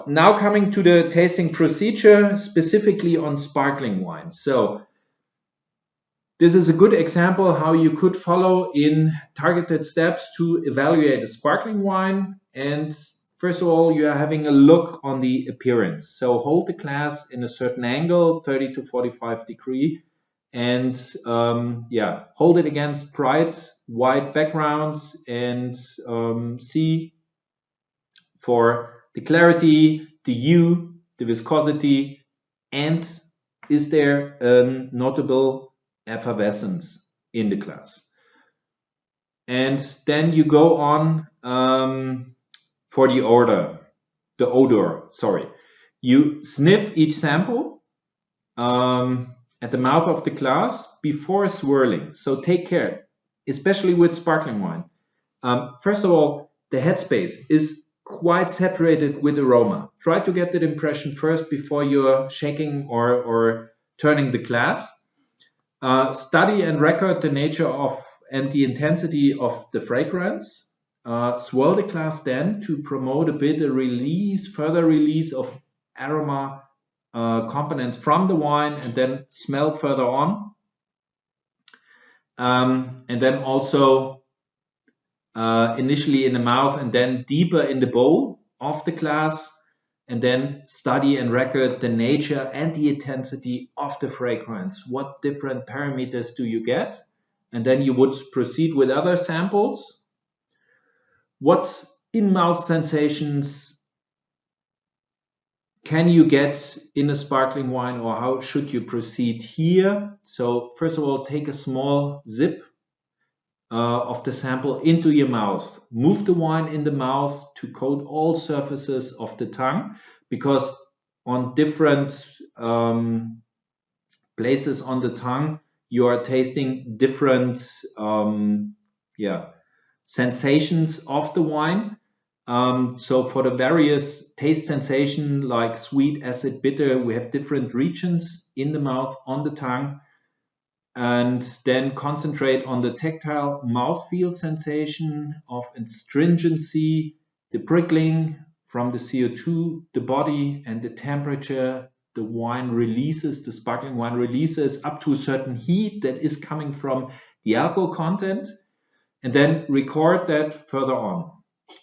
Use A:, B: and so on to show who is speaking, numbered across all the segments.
A: now coming to the tasting procedure, specifically on sparkling wine. So this is a good example how you could follow in targeted steps to evaluate a sparkling wine. And first of all, you are having a look on the appearance. So hold the glass in a certain angle, 30 to 45 degree, and hold it against bright white backgrounds and see for the clarity, the hue, the viscosity, and is there a notable effervescence in the glass. And then you go on for the odor. Sorry. You sniff each sample at the mouth of the glass before swirling. So take care, especially with sparkling wine. First of all, the headspace is quite saturated with aroma. Try to get that impression first before you're shaking or turning the glass. Study and record the nature of and the intensity of the fragrance. Swirl the glass then to promote a bit further release of aroma components from the wine, and then smell further on. And then also initially in the mouth and then deeper in the bowl of the glass, and then study and record the nature and the intensity of the fragrance. What different parameters do you get? And then you would proceed with other samples. What in-mouth sensations can you get in a sparkling wine, or how should you proceed here? So first of all, take a small sip of the sample into your mouth. Move the wine in the mouth to coat all surfaces of the tongue, because on different places on the tongue, you are tasting different sensations of the wine. So for the various taste sensation like sweet, acid, bitter, we have different regions in the mouth, on the tongue. And then concentrate on the tactile mouthfeel sensation of astringency, the prickling from the CO2, the body, and the temperature the wine releases, the sparkling wine releases up to a certain heat that is coming from the alcohol content, and then record that further on.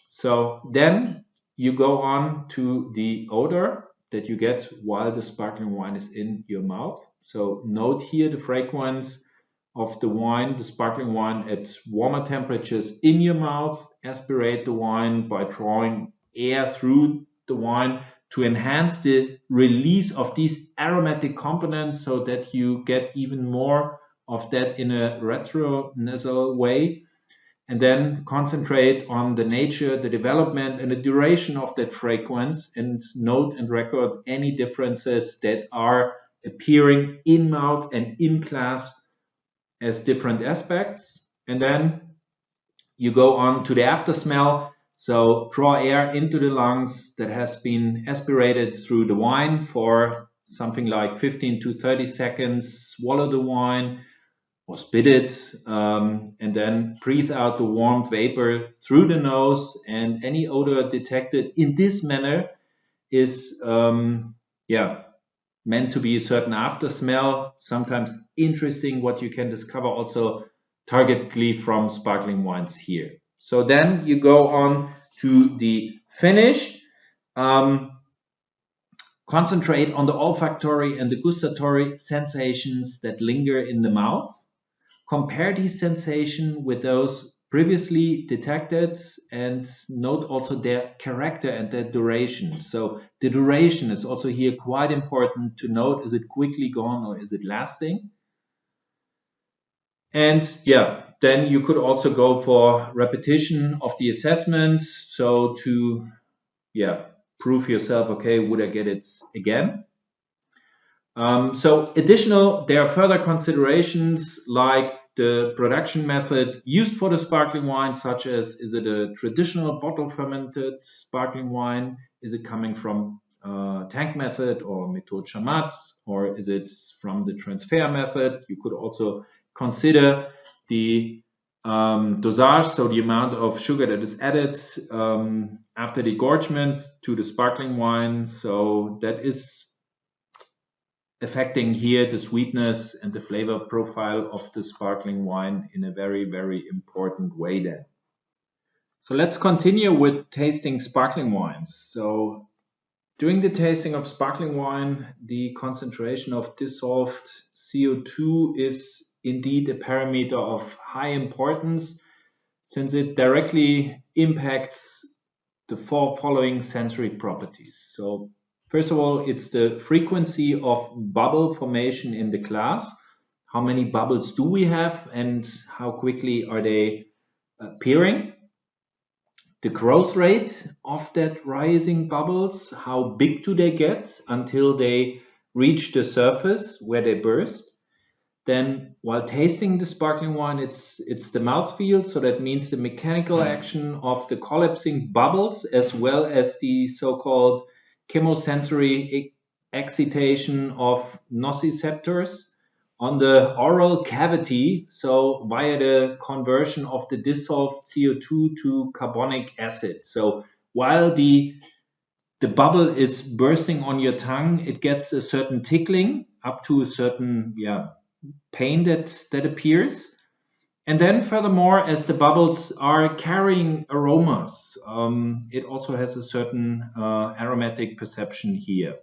A: So then you go on to the odor that you get while the sparkling wine is in your mouth. So note here the fragrance of the wine, the sparkling wine at warmer temperatures in your mouth. Aspirate the wine by drawing air through the wine to enhance the release of these aromatic components, so that you get even more of that in a retronasal way. And then concentrate on the nature, the development, and the duration of that fragrance, and note and record any differences that are appearing in mouth and in glass as different aspects. And then you go on to the after smell. So draw air into the lungs that has been aspirated through the wine for something like 15 to 30 seconds. Swallow the wine or spit it, and then breathe out the warm vapor through the nose, and any odor detected in this manner is meant to be a certain after smell. Sometimes interesting what you can discover also targetedly from sparkling wines here. So then you go on to the finish. Concentrate on the olfactory and the gustatory sensations that linger in the mouth. Compare these sensations with those previously detected, and note also their character and their duration. So the duration is also here quite important to note. Is it quickly gone or is it lasting? And then you could also go for repetition of the assessment. So to prove yourself, okay, would I get it again? So there are further considerations like the production method used for the sparkling wine, such as, is it a traditional bottle fermented sparkling wine? Is it coming from tank method or méthode Chamat, or is it from the transfer method? You could also consider the dosage, so the amount of sugar that is added after the engorgement to the sparkling wine. So that is affecting here the sweetness and the flavor profile of the sparkling wine in a very, very important way then. So let's continue with tasting sparkling wines. So during the tasting of sparkling wine, the concentration of dissolved CO2 is indeed a parameter of high importance since it directly impacts the four following sensory properties. So first of all, it's the frequency of bubble formation in the glass. How many bubbles do we have and how quickly are they appearing? The growth rate of that rising bubbles, how big do they get until they reach the surface where they burst. Then while tasting the sparkling wine, it's the mouthfeel, so that means the mechanical action of the collapsing bubbles as well as the so-called chemosensory excitation of nociceptors on the oral cavity, so via the conversion of the dissolved CO2 to carbonic acid. So while the bubble is bursting on your tongue, it gets a certain tickling up to a certain pain that appears. And then furthermore, as the bubbles are carrying aromas, it also has a certain aromatic perception here.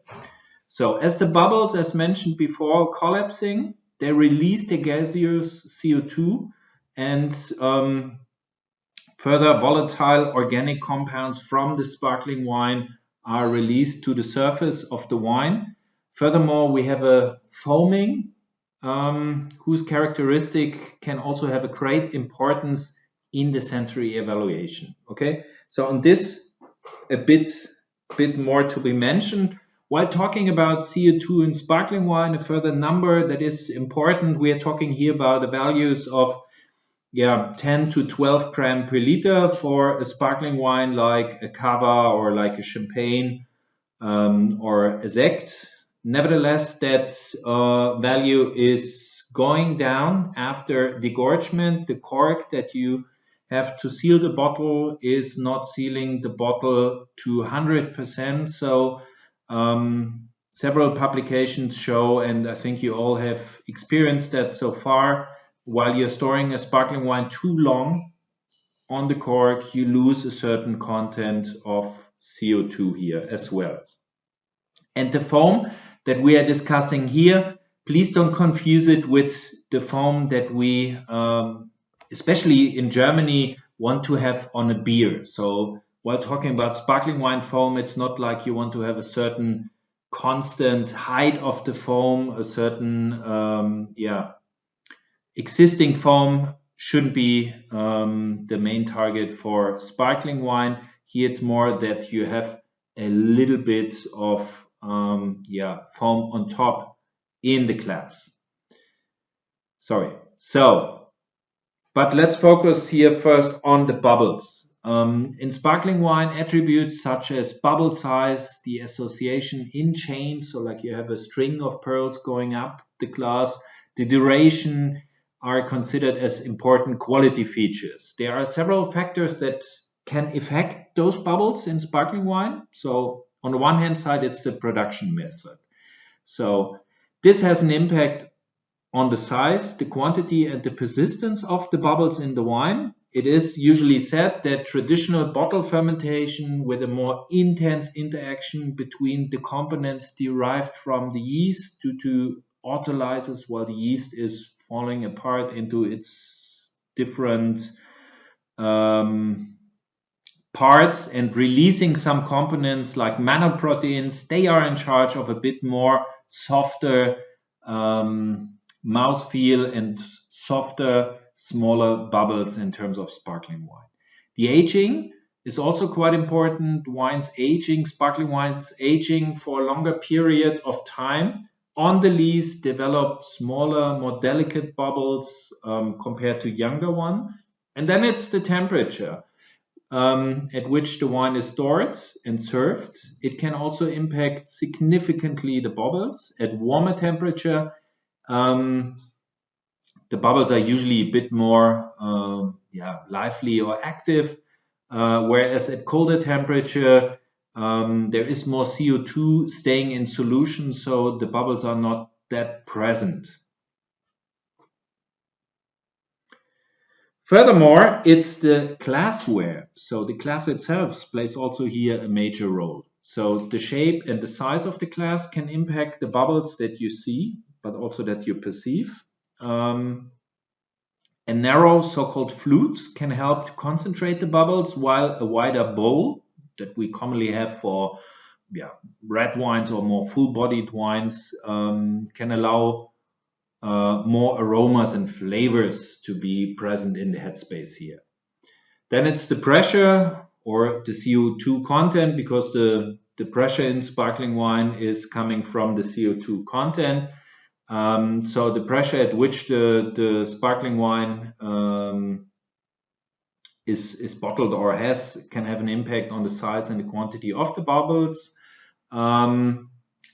A: So as the bubbles, as mentioned before, collapsing, they release the gaseous CO2 and further volatile organic compounds from the sparkling wine are released to the surface of the wine. Furthermore, we have a foaming whose characteristic can also have a great importance in the sensory evaluation. Okay, so on this a bit more to be mentioned. While talking about CO2 in sparkling wine, a further number that is important, we are talking here about the values of 10 to 12 gram per liter for a sparkling wine like a cava or like a champagne or a sect. Nevertheless, that value is going down after degorgement. The cork that you have to seal the bottle is not sealing the bottle to 100%. So several publications show, and I think you all have experienced that so far, while you're storing a sparkling wine too long on the cork, you lose a certain content of CO2 here as well. And the foam that we are discussing here, please don't confuse it with the foam that we, especially in Germany, want to have on a beer. So while talking about sparkling wine foam, it's not like you want to have a certain constant height of the foam, a certain, existing foam shouldn't be the main target for sparkling wine. Here it's more that you have a little bit of foam on top in the glass. Sorry. So, but let's focus here first on the bubbles. In sparkling wine, attributes such as bubble size, the association in chains, so like you have a string of pearls going up the glass, the duration, are considered as important quality features. There are several factors that can affect those bubbles in sparkling wine. So on the one hand side, it's the production method. So this has an impact on the size, the quantity, and the persistence of the bubbles in the wine. It is usually said that traditional bottle fermentation with a more intense interaction between the components derived from the yeast due to autolysis while the yeast is falling apart into its different parts and releasing some components like manoproteins. They are in charge of a bit more softer mouthfeel and softer, smaller bubbles in terms of sparkling wine. The aging is also quite important. Wines aging, sparkling wines aging for a longer period of time on the lees develop smaller, more delicate bubbles compared to younger ones. And then it's the temperature at which the wine is stored and served. It can also impact significantly the bubbles. At warmer temperature, the bubbles are usually a bit more lively or active, whereas at colder temperature there is more CO2 staying in solution, so the bubbles are not that present. Furthermore, it's the glassware. So the glass itself plays also here a major role. So the shape and the size of the glass can impact the bubbles that you see, but also that you perceive. A narrow so-called flute can help to concentrate the bubbles, while a wider bowl that we commonly have for red wines or more full-bodied wines can allow more aromas and flavors to be present in the headspace here. Then it's the pressure or the CO2 content, because the pressure in sparkling wine is coming from the CO2 content. So the pressure at which the sparkling wine is bottled or can have an impact on the size and the quantity of the bubbles.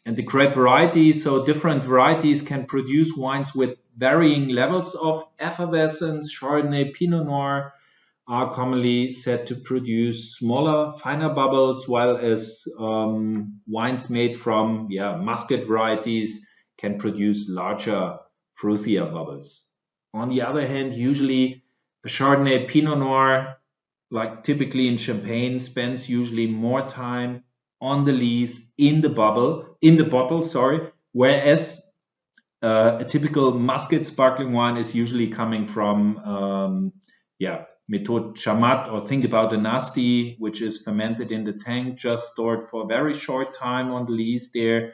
A: And the grape varieties, so different varieties can produce wines with varying levels of effervescence. Chardonnay, Pinot Noir are commonly said to produce smaller, finer bubbles, while as wines made from muscat varieties can produce larger, fruthier bubbles. On the other hand, usually a Chardonnay, Pinot Noir, like typically in Champagne, spends usually more time on the lees in the bottle, whereas a typical muscat sparkling wine is usually coming from Méthode Chamat, or think about a nasty, which is fermented in the tank, just stored for a very short time on the lees there,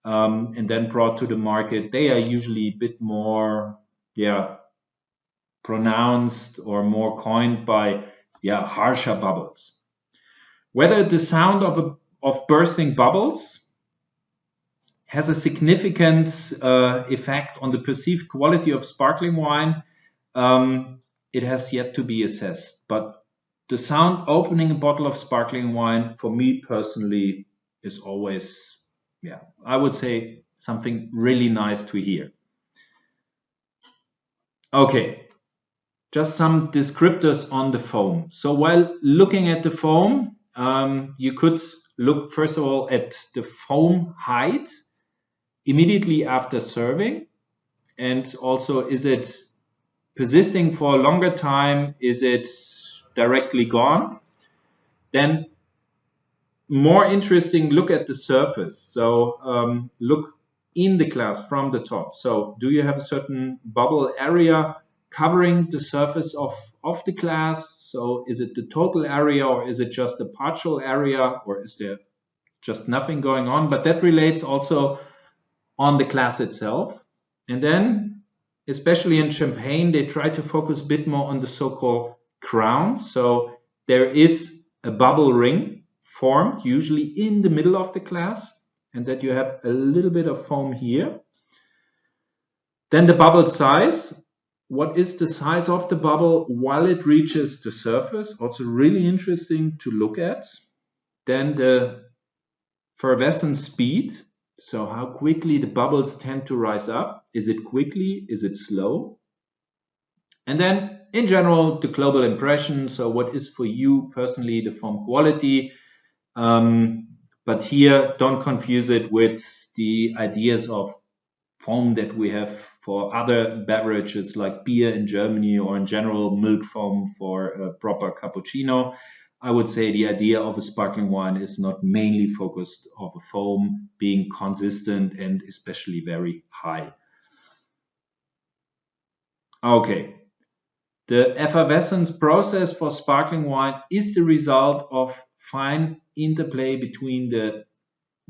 A: and then brought to the market. They are usually a bit more pronounced or more coined by harsher bubbles. Whether the sound of bursting bubbles has a significant effect on the perceived quality of sparkling wine, it has yet to be assessed. But the sound opening a bottle of sparkling wine, for me personally, is always, I would say, something really nice to hear. Okay, just some descriptors on the foam. So while looking at the foam, you could look first of all at the foam height immediately after serving, and also, is it persisting for a longer time? Is it directly gone? Then, more interesting, look at the surface. So look in the glass from the top. So do you have a certain bubble area covering the surface of the glass? So is it the total area, or is it just a partial area, or is there just nothing going on? But that relates also on the glass itself. And then, especially in Champagne, they try to focus a bit more on the so-called crown. So there is a bubble ring formed, usually in the middle of the glass, and that you have a little bit of foam here. Then the bubble size. What is the size of the bubble while it reaches the surface? Also really interesting to look at. Then the effervescence speed. So how quickly the bubbles tend to rise up. Is it quickly? Is it slow? And then in general, the global impression. So what is for you personally the foam quality? But here, don't confuse it with the ideas of foam that we have for other beverages like beer in Germany, or in general milk foam for a proper cappuccino. I would say the idea of a sparkling wine is not mainly focused on a foam being consistent and especially very high. Okay. The effervescence process for sparkling wine is the result of fine interplay between the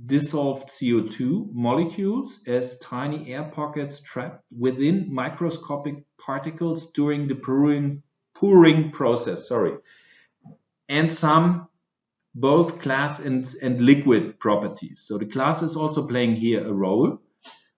A: dissolved CO2 molecules as tiny air pockets trapped within microscopic particles during the pouring process. And some both glass and liquid properties. So the glass is also playing here a role.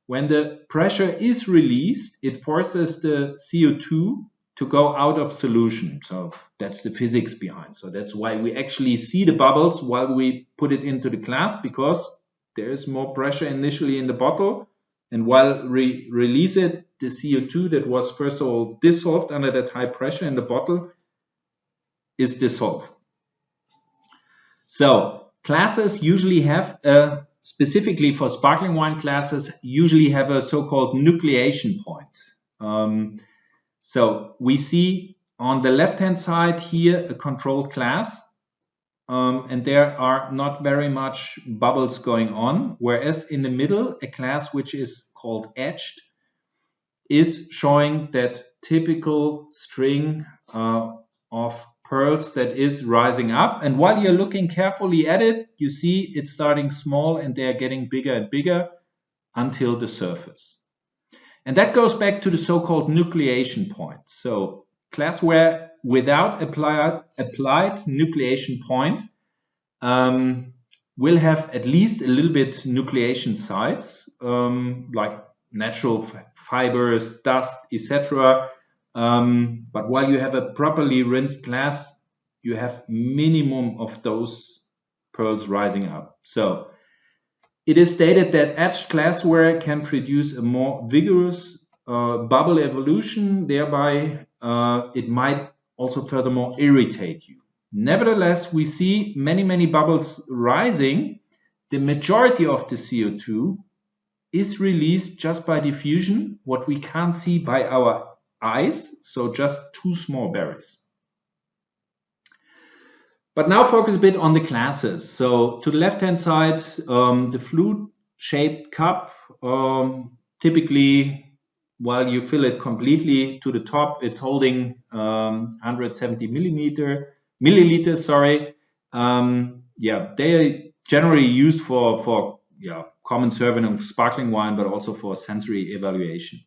A: When the pressure is released, it forces the CO2 to go out of solution. So that's the physics behind. So that's why we actually see the bubbles while we put it into the glass, because there is more pressure initially in the bottle And while release it, the CO2 that was first of all dissolved under that high pressure in the bottle is dissolved. So classes usually have, specifically for sparkling wine classes, usually have a so-called nucleation point. So we see on the left-hand side here a controlled class, and there are not very much bubbles going on, whereas in the middle, a class which is called edged is showing that typical string of pearls that is rising up. And while you're looking carefully at it, you see it's starting small and they're getting bigger and bigger until the surface. And that goes back to the so-called nucleation point. So glassware without applied nucleation point will have at least a little bit nucleation sites, like natural fibers, dust, etc. But while you have a properly rinsed glass, you have minimum of those pearls rising up. So it is stated that etched glassware can produce a more vigorous bubble evolution. Thereby, it might also furthermore irritate you. Nevertheless, we see many bubbles rising. The majority of the CO2 is released just by diffusion, what we can't see by our eyes, so just two small berries. But now focus a bit on the classes. So to the left-hand side, the flute-shaped cup, typically, while you fill it completely to the top, it's holding 170 milliliters. Sorry. Yeah, they are generally used for common serving of sparkling wine, but also for sensory evaluation.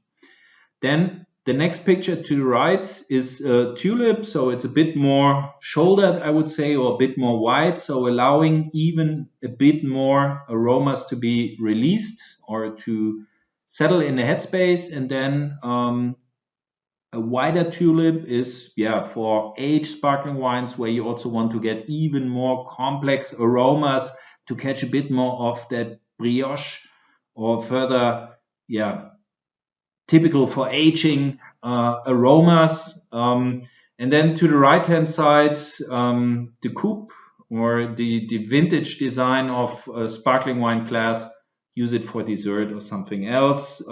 A: Then the next picture to the right is a tulip, so it's a bit more shouldered, I would say, or a bit more wide, so allowing even a bit more aromas to be released or to settle in the headspace. And then a wider tulip is for aged sparkling wines, where you also want to get even more complex aromas to catch a bit more of that brioche or further typical for aging aromas. And then to the right hand side, the coupe or the vintage design of a sparkling wine glass, use it for dessert or something else.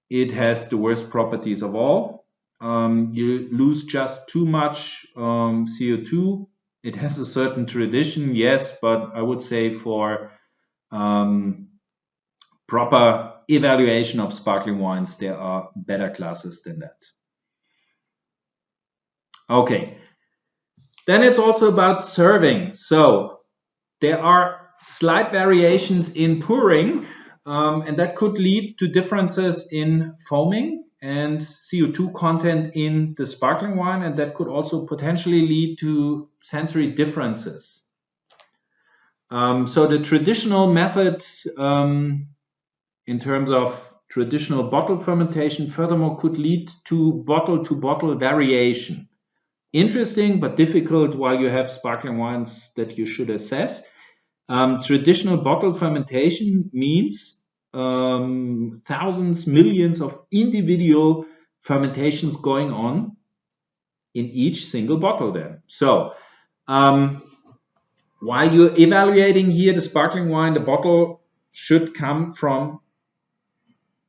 A: It has the worst properties of all. You lose just too much CO2. It has a certain tradition, yes, but I would say for proper evaluation of sparkling wines, there are better classes than that. Okay, then it's also about serving. So there are slight variations in pouring, and that could lead to differences in foaming and CO2 content in the sparkling wine, and that could also potentially lead to sensory differences. So the traditional method in terms of traditional bottle fermentation, furthermore, could lead to bottle variation. Interesting, but difficult while you have sparkling wines that you should assess. Traditional bottle fermentation means thousands, millions of individual fermentations going on in each single bottle then. So while you're evaluating here the sparkling wine, the bottle should come from,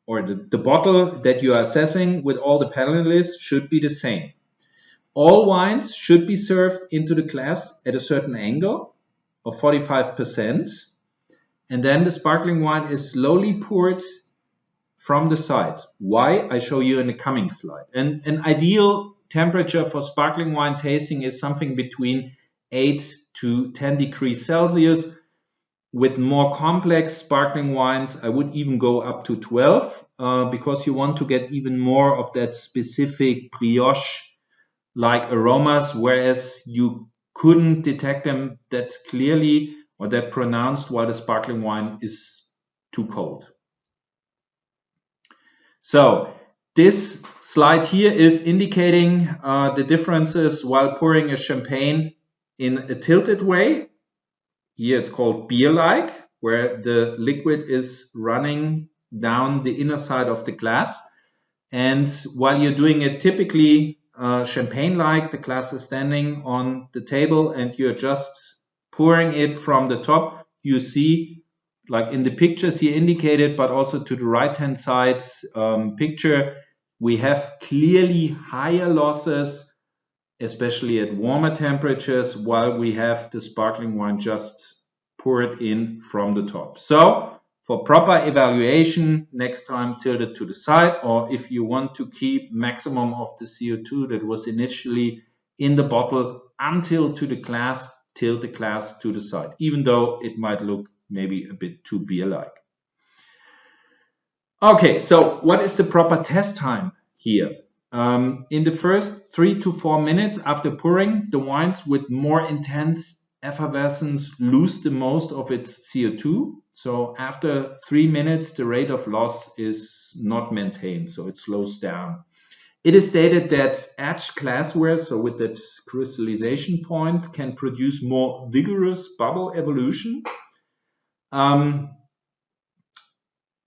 A: or the bottle that you are assessing with all the panelists should be the same. All wines should be served into the glass at a certain angle of 45%. And then the sparkling wine is slowly poured from the side. Why? I show you in the coming slide. And an ideal temperature for sparkling wine tasting is something between 8 to 10 degrees Celsius. With more complex sparkling wines, I would even go up to 12 because you want to get even more of that specific brioche-like aromas, whereas you couldn't detect them that clearly or that pronounced while the sparkling wine is too cold. So this slide here is indicating the differences while pouring a champagne in a tilted way. Here it's called beer-like, where the liquid is running down the inner side of the glass. And while you're doing it typically champagne-like, the glass is standing on the table and you're just pouring it from the top. You see, like in the pictures here indicated, but also to the right-hand side picture, we have clearly higher losses, especially at warmer temperatures, while we have the sparkling wine just poured in from the top. So for proper evaluation, next time tilt it to the side, or if you want to keep maximum of the CO2 that was initially in the bottle until to the glass, tilt the glass to the side, even though it might look maybe a bit too beer-like. Okay, so what is the proper test time here? In the first 3 to 4 minutes after pouring, the wines with more intense effervescence lose the most of its CO2. So after 3 minutes, the rate of loss is not maintained, so it slows down. It is stated that etched glassware, so with that crystallization point, can produce more vigorous bubble evolution.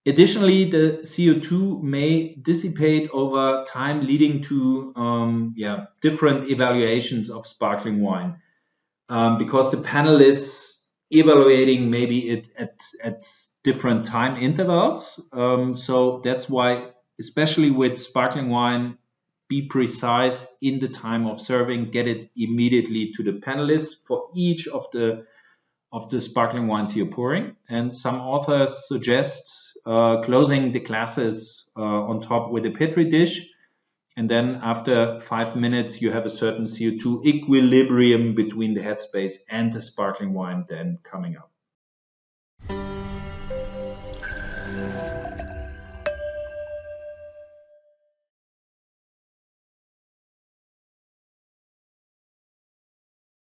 A: Additionally, the CO2 may dissipate over time, leading to different evaluations of sparkling wine, because the panel is evaluating maybe it at different time intervals. So that's why, especially with sparkling wine, be precise in the time of serving, get it immediately to the panelists for each of the sparkling wines you're pouring. And some authors suggest closing the glasses on top with a Petri dish. And then after 5 minutes, you have a certain CO2 equilibrium between the headspace and the sparkling wine then coming up.